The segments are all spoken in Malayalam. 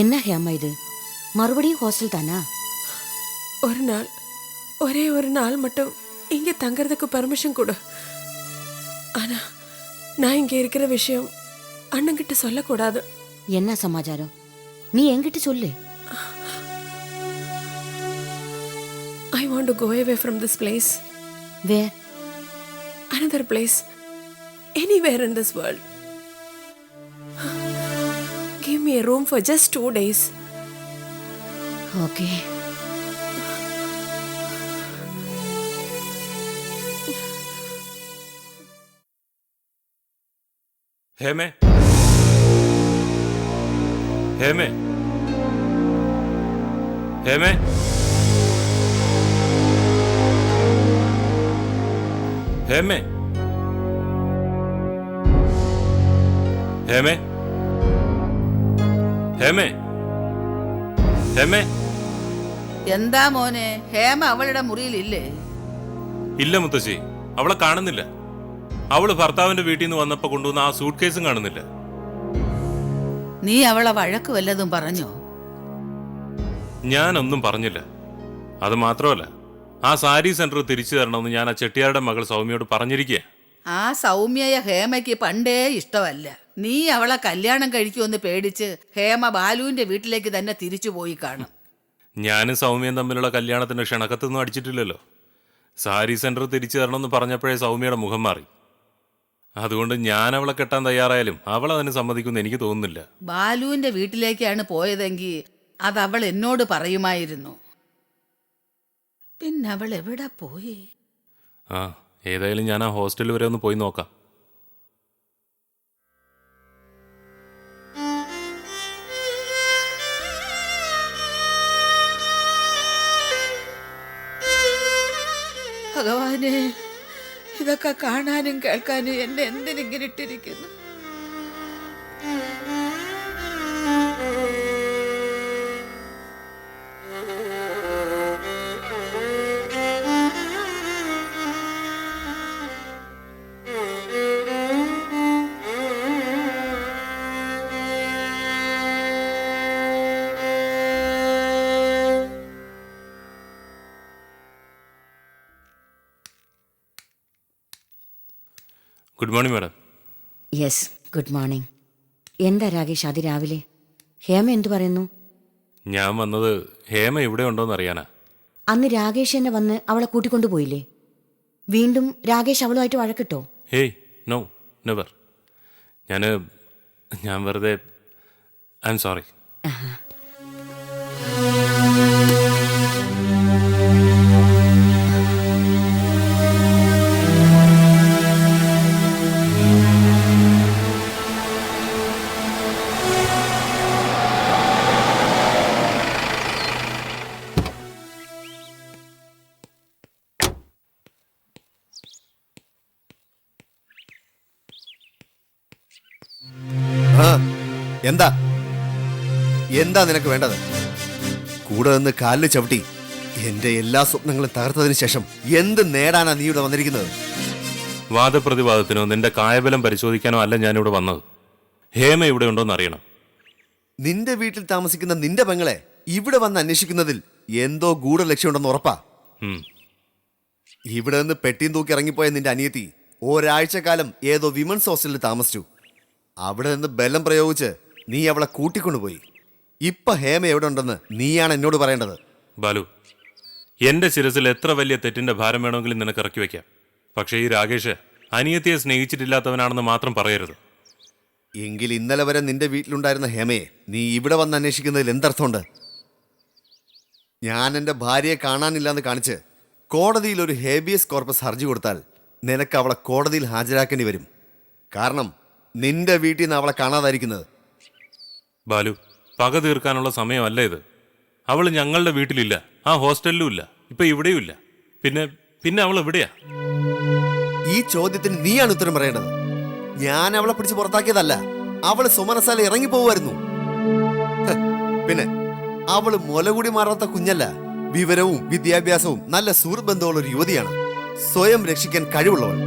என்ன ஹேமா இது? மறுபடியும் ஹாஸ்டல் தானா? ஒரு நாள், ஒரே ஒரு நாள் மட்டும் இங்கே தங்கறதுக்கு பர்மிஷன் கொடு. ஆனா நான் இங்கே இருக்கிற விஷயம் அண்ணங்கிட்ட சொல்லக்கூடாது. என்ன சமாச்சாரம்? நீ என்கிட்ட சொல்லு. I want to go away from this place. Where? Another place. Anywhere in this world. Give me a room for just 2 days. Okay. हेमे हेमे हेमे हेमे हेमे हेमे हेमे എന്താ മോനെ, ഹേമ അവളുടെ മുറിയിലില്ലേ? ഇല്ല മുത്തശ്ശി, അവളെ കാണുന്നില്ല. അവള് ഭർത്താവിന്റെ വീട്ടിൽ നിന്ന് വന്നപ്പോ കൊണ്ടുവന്ന ആ സൂട്ട് കേസും കാണുന്നില്ല. നീ അവളെ വഴക്ക് വല്ലതും പറഞ്ഞോ? ഞാനൊന്നും പറഞ്ഞില്ല. അത് മാത്രമല്ല, ആ സാരി സെന്റർ തിരിച്ചു തരണമെന്ന് ഞാൻ ആ ചെട്ടിയാരുടെ മകൾ സൗമ്യയോട് പറഞ്ഞിരിക്കുക. ആ സൗമ്യയെ ഹേമയ്ക്ക് പണ്ടേ ഇഷ്ടമല്ല. നീ അവളെ കല്യാണം കഴിക്കുമെന്ന് പേടിച്ച് ഹേമ ബാലുവിന്റെ വീട്ടിലേക്ക് തന്നെ തിരിച്ചു പോയി കാണും. ഞാനും സൗമ്യയും തമ്മിലുള്ള കല്യാണത്തിന്റെ ക്ഷണക്കത്തൊന്നും അടിച്ചിട്ടില്ലല്ലോ. സാരി സെന്റർ തിരിച്ചു തരണമെന്ന് പറഞ്ഞപ്പോഴേ സൗമ്യയുടെ മുഖം മാറി. അതുകൊണ്ട് ഞാൻ അവളെ കെട്ടാൻ തയ്യാറായാലും അവൾ അതിന് സമ്മതിക്കുമെന്ന് എനിക്ക് തോന്നുന്നില്ല. ബാലുവിന്റെ വീട്ടിലേക്കാണ് പോയതെങ്കിൽ അത് അവൾ എന്നോട് പറയുമായിരുന്നു. പിന്നെ അവൾ എവിടെ പോയി? ആ, ഏതായാലും ഞാൻ ആ ഹോസ്റ്റലിൽ വരെ ഒന്ന് പോയി നോക്കാം. ഭഗവാനെ, ഇതൊക്കെ കാണാനും കേൾക്കാനും എന്നെ എന്തിനിങ്ങനെ ഇട്ടിരിക്കുന്നു? Good morning madam. Yes, good morning. എന്താ രാകേഷ് അതിരാവിലെ? ഹേമ എന്തു പറയുന്നു? ഞാൻ വന്നത് ഹേമ ഇവിടെ ഉണ്ടോന്ന് അറിയാനാ. അന്ന് രാകേഷ് എന്നെ വന്ന് അവളെ കൂട്ടിക്കൊണ്ടുപോയില്ലേ? വീണ്ടും രാകേഷ് അവളുമായിട്ട് വഴക്കിട്ടോ? Hey, no, never. ഞാൻ വെറുതെ ഐ എം സോറി. എന്താ എന്താ നിനക്ക് വേണ്ടത്? കൂടെ നിന്ന് കാലിൽ ചവിട്ടി എന്റെ എല്ലാ സ്വപ്നങ്ങളും തകർത്തതിന് ശേഷം എന്ത് നേടാനാ നീ ഇവിടെ വന്നിരിക്കുന്നത്? വാദപ്രതിവാദത്തിനോ നിന്റെ കായബലം പരിശോധിക്കാനോ അല്ല ഞാനിവിടെ വന്നത്. ഹേമ ഇവിടെ ഉണ്ടോന്ന് അറിയണം. നിന്റെ വീട്ടിൽ താമസിക്കുന്ന നിന്റെ പെങ്ങളെ ഇവിടെ വന്ന് അന്വേഷിക്കുന്നതിൽ എന്തോ ഗൂഢലക്ഷ്യമുണ്ടെന്ന് ഉറപ്പാ. ഇവിടെ നിന്ന് പെട്ടിയും തൂക്കി ഇറങ്ങിപ്പോയ നിന്റെ അനിയത്തി ഒരാഴ്ചക്കാലം ഏതോ വിമൻസ് ഹോസ്റ്റലിൽ താമസിച്ചു. അവിടെ നിന്ന് ബലം പ്രയോഗിച്ച് നീ അവളെ കൂട്ടിക്കൊണ്ടുപോയി. ഇപ്പൊ ഹേമ എവിടെ ഉണ്ടെന്ന് നീയാണ് എന്നോട് പറയേണ്ടത്. ബാലു, എന്റെ ശിരസിൽ എത്ര വലിയ തെറ്റിന്റെ ഭാരം വേണമെങ്കിലും നിനക്ക് ഇറക്കി വെക്കാം. പക്ഷേ ഈ രാകേഷ് അനിയത്തിയെ സ്നേഹിച്ചിട്ടില്ലാത്തവനാണെന്ന് മാത്രം പറയരുത്. എങ്കിൽ ഇന്നലെ വരെ നിന്റെ വീട്ടിലുണ്ടായിരുന്ന ഹേമയെ നീ ഇവിടെ വന്ന് അന്വേഷിക്കുന്നതിൽ എന്തർത്ഥമുണ്ട്? ഞാൻ എൻ്റെ ഭാര്യയെ കാണാനില്ലാന്ന് കാണിച്ച് കോടതിയിൽ ഒരു ഹേബിയസ് കോർപ്പസ് ഹർജി കൊടുത്താൽ നിനക്ക് അവളെ കോടതിയിൽ ഹാജരാക്കേണ്ടി വരും. കാരണം നിന്റെ വീട്ടിൽ നിന്ന് അവളെ കാണാതായിരിക്കുന്നത്. ബാലു, പക തീർക്കാനുള്ള സമയമല്ല ഇത്. അവൾ ഞങ്ങളുടെ വീട്ടിലില്ല, ആ ഹോസ്റ്റലിലും ഇല്ല, ഇപ്പൊ ഇവിടെയും ഇല്ല. പിന്നെ അവൾ എവിടെയാ? ഈ ചോദ്യത്തിന് നീയാണ് ഉത്തരം പറയേണ്ടത്. ഞാൻ അവളെ പിടിച്ച് പുറത്താക്കിയതല്ല. അവള് സുമനസാല ഇറങ്ങി പോവുമായിരുന്നു. പിന്നെ അവള് മുലകൂടി മാറാത്ത കുഞ്ഞല്ല. വിവരവും വിദ്യാഭ്യാസവും നല്ല സുഹൃത്ത് ബന്ധമുള്ള ഒരു യുവതിയാണ്. സ്വയം രക്ഷിക്കാൻ കഴിവുള്ളവൾ.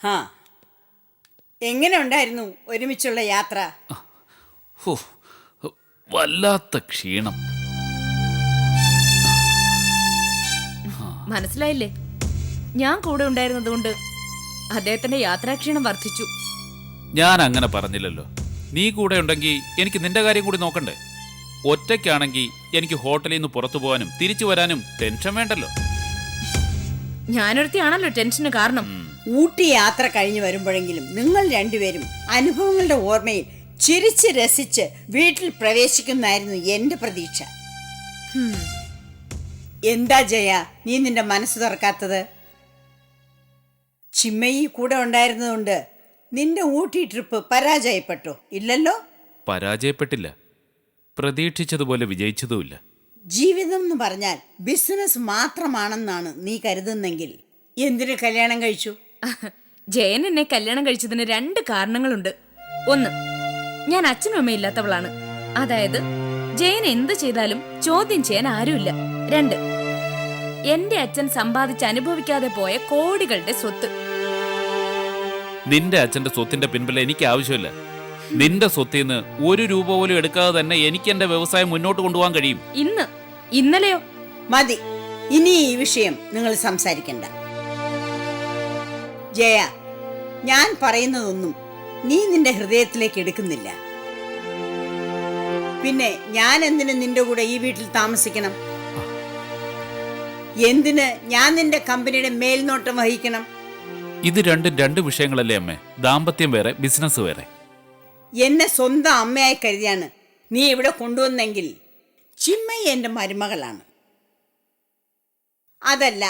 ആ എങ്ങനെ ഉണ്ടായിരുന്നു ഒരുമിച്ചുള്ള യാത്ര? ഹോ, വല്ലാത്ത ക്ഷീണം. മനസ്സിലായില്ലേ? ഞാൻ കൂടെ ഉണ്ടായിരുന്നതുകൊണ്ട് അദ്ദേഹത്തിന്റെ യാത്രാക്ഷീണം വർദ്ധിച്ചു. ഞാൻ അങ്ങനെ പറഞ്ഞില്ലല്ലോ. നീ കൂടെ ഉണ്ടെങ്കിൽ എനിക്ക് നിന്റെ കാര്യം കൂടി നോക്കണ്ടേ? ഒറ്റയ്ക്കാണെങ്കിൽ എനിക്ക് ഹോട്ടലിൽ നിന്ന് പുറത്തു പോകാനും തിരിച്ചു വരാനും ടെൻഷൻ വേണ്ടല്ലോ. ഞാനൊരുത്തിയാണല്ലോ ടെൻഷന് കാരണം. ഊട്ടി യാത്ര കഴിഞ്ഞു വരുമ്പോഴെങ്കിലും നിങ്ങൾ രണ്ടുപേരും അനുഭവങ്ങളുടെ ഓർമ്മയിൽ ചിരിച്ച് രസിച്ച് വീട്ടിൽ പ്രവേശിക്കുന്നായിരുന്നു എന്റെ പ്രതീക്ഷ. എന്താ ജയ നീ നിന്റെ മനസ്സ് തുറക്കാത്തത്? ചിമ്മയി കൂടെ ഉണ്ടായിരുന്നതുകൊണ്ട് നിന്റെ ഊട്ടി ട്രിപ്പ് പരാജയപ്പെട്ടോ? ഇല്ലല്ലോ. പരാജയപ്പെട്ടില്ല, പ്രതീക്ഷിച്ചതുപോലെ വിജയിച്ചതുമില്ല. ജീവിതം എന്ന് പറഞ്ഞാൽ ബിസിനസ് മാത്രമാണെന്നാണ് നീ കരുതുന്നെങ്കിൽ എന്തിനു കല്യാണം കഴിച്ചു? ജയൻ എന്നെ കല്യാണം കഴിച്ചതിന് 2 കാരണങ്ങളുണ്ട്. 1, ഞാൻ അച്ഛനും അമ്മയും ഇല്ലാത്തവളാണ്. അതായത് ജയൻ എന്ത് ചെയ്താലും ചോദ്യം ചെയ്യാൻ ആരുമില്ല. 2, എന്റെ അച്ഛൻ സമ്പാദിച്ച് അനുഭവിക്കാതെ പോയ കോടികളുടെ സ്വത്ത്. നിന്റെ അച്ഛന്റെ സ്വത്തിന്റെ പിൻബലം എനിക്ക് ആവശ്യമില്ല. നിന്റെ സ്വത്തിൽ നിന്ന് 1 രൂപ പോലും എടുക്കാതെ തന്നെ എനിക്ക് എന്റെ വ്യവസായം മുന്നോട്ട് കൊണ്ടുപോകാൻ കഴിയും. ഇന്നലെയോ? മതി, ഇനി ഈ വിഷയം നിങ്ങൾ സംസാരിക്കണ്ട. ജയ, ഞാൻ പറയുന്നതൊന്നും നീ നിന്റെ ഹൃദയത്തിലേക്ക് എടുക്കുന്നില്ല. പിന്നെ ഞാൻ എന്തിനു നിന്റെ കൂടെ ഈ വീട്ടിൽ താമസിക്കണം? എന്തിന് ഞാൻ നിന്റെ കമ്പനിയുടെ മേൽനോട്ടം വഹിക്കണം? ഇത് രണ്ടും 2 വിഷയങ്ങളല്ലേ അമ്മേ? ദാമ്പത്യം വേറെ, ബിസിനസ് വേറെ. എന്നെ സ്വന്തം അമ്മയായി കരുതിയാണ് നീ ഇവിടെ കൊണ്ടുവന്നെങ്കിൽ ചിമ്മയി എൻ്റെ മരുമകളാണ്. അതല്ല,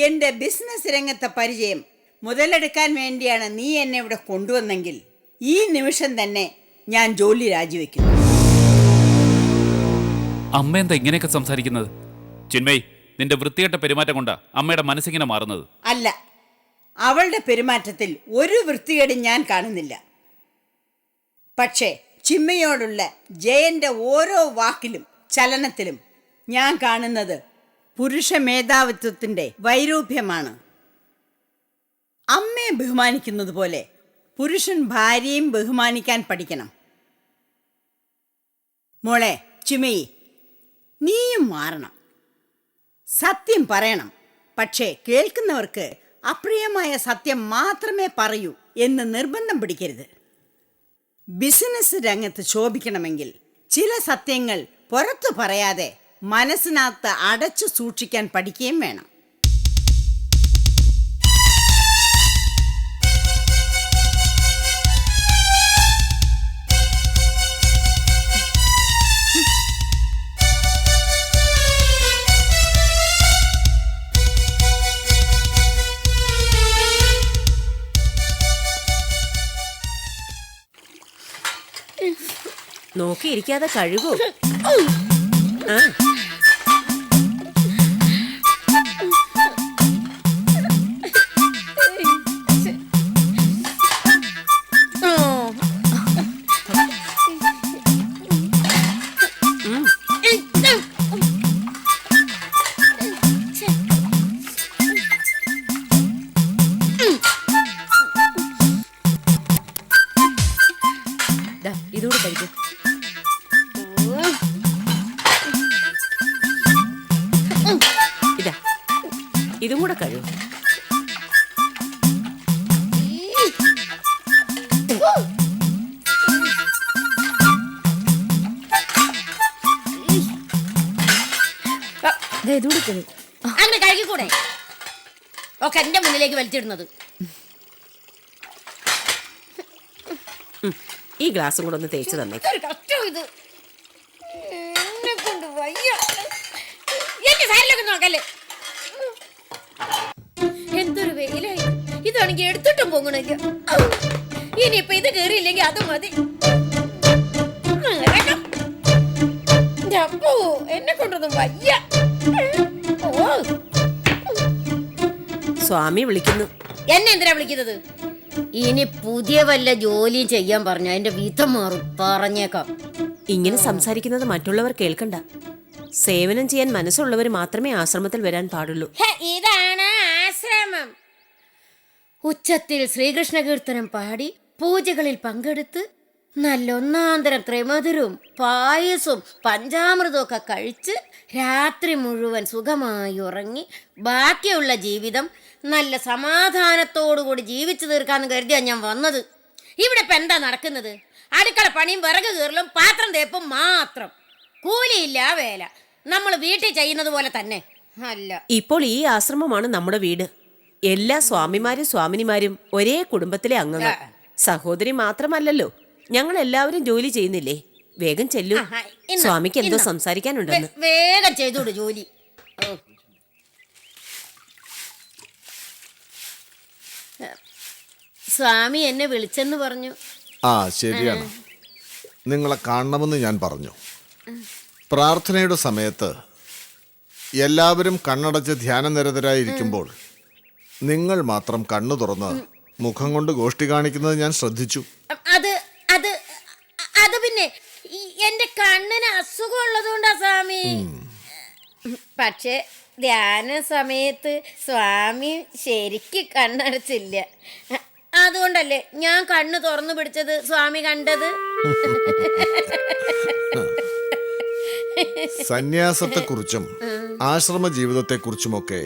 എൻ്റെ ബിസിനസ് രംഗത്തെ പരിചയം മുതലെടുക്കാൻ വേണ്ടിയാണ് നീ എന്നെ ഇവിടെ കൊണ്ടുവന്നെങ്കിൽ ഈ നിമിഷം തന്നെ ഞാൻ ജോലി രാജിവെക്കുന്നു. അമ്മ എന്താ ഇങ്ങനെയൊക്കെ സംസാരിക്കുന്നത്? ചിന്മയ്, നിന്റെ വൃത്തികെട്ട പെരുമാറ്റം കൊണ്ടാ അമ്മയുടെ മനസ്സിങ്ങനെ മാറുന്നത്. അല്ല, അവളുടെ പെരുമാറ്റത്തിൽ ഒരു വൃത്തികേടും ഞാൻ കാണുന്നില്ല. പക്ഷേ ചിമ്മയോടുള്ള ജയന്റെ ഓരോ വാക്കിലും ചലനത്തിലും ഞാൻ കാണുന്നത് പുരുഷ മേധാവിത്വത്തിന്റെ വൈരൂപ്യമാണ്. അമ്മയെ ബഹുമാനിക്കുന്നത് പോലെ പുരുഷൻ ഭാര്യയും ബഹുമാനിക്കാൻ പഠിക്കണം. മോളെ ചിമ്മയി, നീയും മാറണം. സത്യം പറയണം, പക്ഷേ കേൾക്കുന്നവർക്ക് അപ്രിയമായ സത്യം മാത്രമേ പറയൂ എന്ന് നിർബന്ധം പിടിക്കരുത്. ബിസിനസ് രംഗത്ത് ശോഭിക്കണമെങ്കിൽ ചില സത്യങ്ങൾ പുറത്തു പറയാതെ മനസ്സിനകത്ത് അടച്ചു സൂക്ഷിക്കാൻ പഠിക്കുകയും വേണം. നോക്കിയിരിക്കാതെ കഴുകൂ. ഇതുകൂടെ കഴിക്കും. ഇതാ, ഇതും കൂടെ കഴുകും. അങ്ങനെ കഴുകിക്കൂടെ? ഒക്കെ എന്റെ മുന്നിലേക്ക് വലിച്ചിടുന്നത്. ഈ ഗ്ലാസും കൂടെ ഒന്ന് തേച്ച് തന്നെ. ഇത് എന്നെ കൊണ്ട് വയ്യ. എന്റെ സൈഡിലൊക്കെ നോക്കല്ലേ. എന്തൊരു വെയിലായി. ഇതാണെങ്കിൽ എടുത്തിട്ടും പൊങ്ങണില്ല. ഇനിയിപ്പൊ ഇത് കേറിയില്ലെങ്കിൽ അത് മതി. എന്നെ കൊണ്ടൊന്നും വയ്യ. സ്വാമി വിളിക്കുന്നു. എന്നെ എന്തിനാ വിളിക്കുന്നത്? ഇനി പുതിയ വല്ല ജോലിയും ചെയ്യാൻ പറഞ്ഞ അതിന്റെ വിധം മാറും, പറഞ്ഞേക്കാം. ഇങ്ങനെ സംസാരിക്കുന്നത് മറ്റുള്ളവർ കേൾക്കണ്ട. സേവനം ചെയ്യാൻ മനസ്സുള്ളവർ മാത്രമേ ആശ്രമത്തിൽ വരാൻ പാടുള്ളൂ. ഇതാണ് ആശ്രമം. ഉച്ചത്തിൽ ശ്രീകൃഷ്ണ കീർത്തനം പാടി പൂജകളിൽ പങ്കെടുത്ത് നല്ല ഒന്നാന്തരം ത്രിമധുരവും പായസവും പഞ്ചാമൃതവും ഒക്കെ കഴിച്ച് രാത്രി മുഴുവൻ സുഖമായി ഉറങ്ങി ബാക്കിയുള്ള ജീവിതം നല്ല സമാധാനത്തോടുകൂടി ജീവിച്ചു തീർക്കാന്ന് കരുതിയാണ് ഞാൻ വന്നത്. ഇവിടെ ഇപ്പം എന്താ നടക്കുന്നത്? അടുക്കള പണിയും വിറക് കീറലും പാത്രം തേപ്പും മാത്രം. കൂലിയില്ല വേല. നമ്മൾ വീട്ടിൽ ചെയ്യുന്നത് പോലെ തന്നെ അല്ല. ഇപ്പോൾ ഈ ആശ്രമമാണ് നമ്മുടെ വീട്. എല്ലാ സ്വാമിമാരും സ്വാമിനിമാരും ഒരേ കുടുംബത്തിലെ അംഗങ്ങൾ. സഹോദരി മാത്രമല്ലല്ലോ, ഞങ്ങൾ എല്ലാവരും ജോലി ചെയ്യുന്നില്ലേ? വേഗം ചെല്ലൂ, സ്വാമിക്ക് എന്തോ സംസാരിക്കാനുണ്ടെന്ന്. വേഗം ചെയ്തോളൂ ജോലി. സ്വാമി എന്നെ വിളിച്ചെന്ന് പറഞ്ഞു. ആ ശരിയാണ്, നിങ്ങളെ കാണണമെന്ന് ഞാൻ പറഞ്ഞു. പ്രാർത്ഥനയുടെ സമയത്ത് എല്ലാവരും കണ്ണടച്ച് ധ്യാനനിരതരായിരിക്കുമ്പോൾ നിങ്ങൾ മാത്രം കണ്ണു തുറന്ന് മുഖം കൊണ്ട് ഗോഷ്ടി കാണിക്കുന്നത് ഞാൻ ശ്രദ്ധിച്ചു. അത് അത് അത് പിന്നെ എന്റെ കണ്ണിന് അസുഖമുള്ളതുകൊണ്ടാ സ്വാമി. പക്ഷെ ധ്യാന സമയത്ത് സ്വാമി ശരിക്ക് കണ്ണടച്ചില്ല. അതുകൊണ്ടല്ലേ ഞാൻ കണ്ണ് തുറന്നു പിടിച്ചത് സ്വാമി കണ്ടത്. സന്യാസത്തെക്കുറിച്ചും ആശ്രമ ജീവിതത്തെക്കുറിച്ചുമൊക്കെ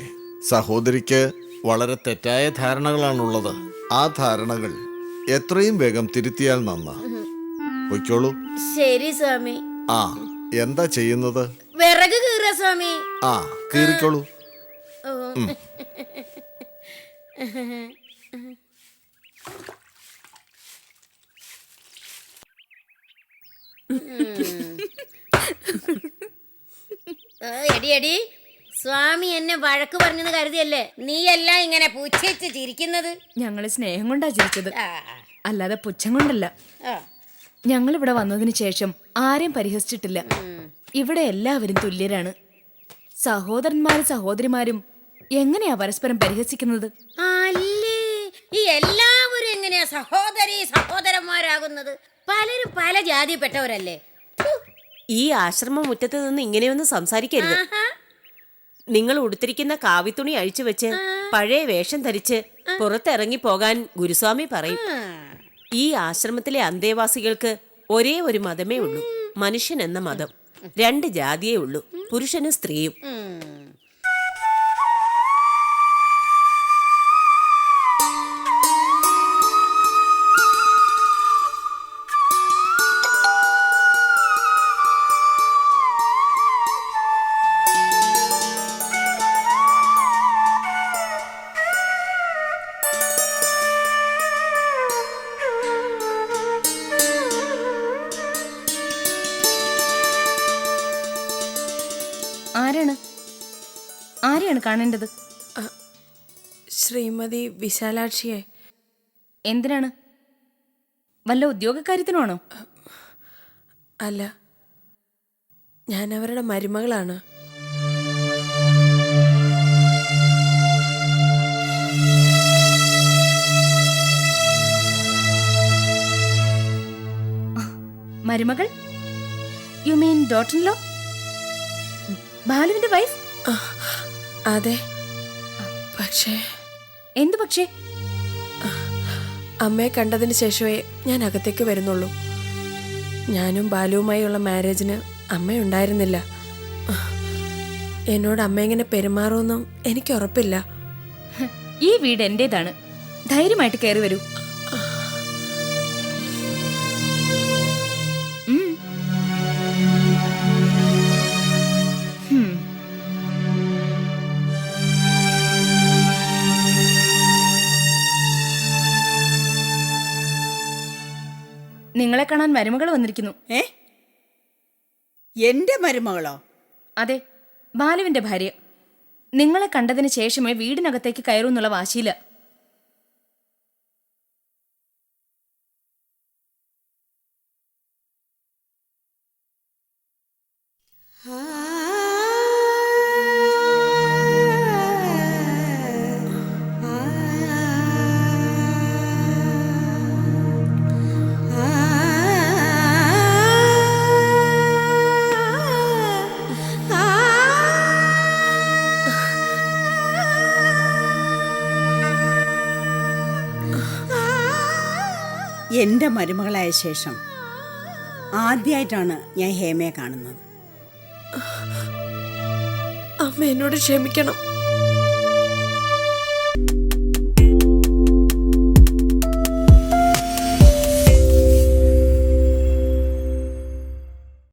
സഹോദരിക്ക് വളരെ തെറ്റായ ധാരണകളാണുള്ളത്. ആ ധാരണകൾ എത്രയും വേഗം തിരുത്തിയാൽ നന്നാ. പൊയ്ക്കോളൂ. ശരി സ്വാമി. ആ എന്താ ചെയ്യുന്നത്? വിറക് കീറ സ്വാമി. ആ കീറിക്കോളൂ. എടി എടി, സ്വാമി എന്നെ വഴക്ക് പറഞ്ഞെന്ന് കരുതിയല്ലേ നീ എല്ലാം ഇങ്ങനെ പുച്ഛിച്ച് ചിരിക്കുന്നത്? ഞങ്ങള് സ്നേഹം കൊണ്ടാ ചിരിച്ചത്, അല്ലാതെ പുച്ഛം കൊണ്ടല്ല. ഞങ്ങൾ ഇവിടെ വന്നതിന് ശേഷം ആരെയും പരിഹസിച്ചിട്ടില്ല. ഇവിടെ എല്ലാവരും തുല്യരാണ്. സഹോദരന്മാരും സഹോദരിമാരും എങ്ങനെയാ പരസ്പരം പരിഹസിക്കുന്നത്? അല്ലേ, ഈ എല്ലാവരും എങ്ങനെയാ സഹോദരി സഹോദരന്മാരാകുന്നത്? പലരും പല ജാതിപ്പെട്ടവരല്ലേ. ഈ ആശ്രമ മുറ്റത്ത് നിന്ന് ഇങ്ങനെയൊന്നും സംസാരിക്കരുത്. നിങ്ങൾ ഉടുത്തിരിക്കുന്ന കാവിത്തുണി അഴിച്ചു വെച്ച് പഴയ വേഷം ധരിച്ച് പുറത്തിറങ്ങി പോകാൻ ഗുരുസ്വാമി പറയും. ഈ ആശ്രമത്തിലെ അന്തേവാസികൾക്ക് ഒരേ ഒരു മതമേ ഉള്ളൂ, മനുഷ്യൻ എന്ന മതം. 2 ജാതിയേ ഉള്ളൂ, പുരുഷനും സ്ത്രീയും. ആരെയാണ് കാണേണ്ടത്? ശ്രീമതി വിശാലാക്ഷിയെ. എന്തിനാണ്? വല്ല ഉദ്യോഗകാര്യത്തിനാണോ? അല്ല, ഞാൻ അവരുടെ മരുമകളാണ്. മരുമകൾ? You mean daughter in law? ബാലുവിന്റെ വൈഫ്? അതെ. പക്ഷേ എന്തു പക്ഷേ? അമ്മയെ കണ്ടതിന് ശേഷമേ ഞാൻ അകത്തേക്ക് വരുന്നുള്ളൂ. ഞാനും ബാലുവുമായുള്ള മാരേജിന് അമ്മയുണ്ടായിരുന്നില്ല. എന്നോട് അമ്മ എങ്ങനെ പെരുമാറുമെന്നും എനിക്ക് ഉറപ്പില്ല. ഈ വീട് എന്റേതാണ്, ധൈര്യമായിട്ട് കയറി വരൂ. നിങ്ങളെ കാണാൻ മരുമകൾ വന്നിരിക്കുന്നു. എന്റെ മരുമകളോ? അതെ, ബാലുവിന്റെ ഭാര്യ. നിങ്ങളെ കണ്ടതിന് ശേഷമേ വീടിനകത്തേക്ക് കയറൂ എന്നുള്ള വാശിയില്ല. എൻ്റെ മരുമകളായ ശേഷം ആദ്യമായിട്ടാണ് ഞാൻ ഹേമയെ കാണുന്നത്. അമ്മ എന്നോട് ക്ഷമിക്കണം.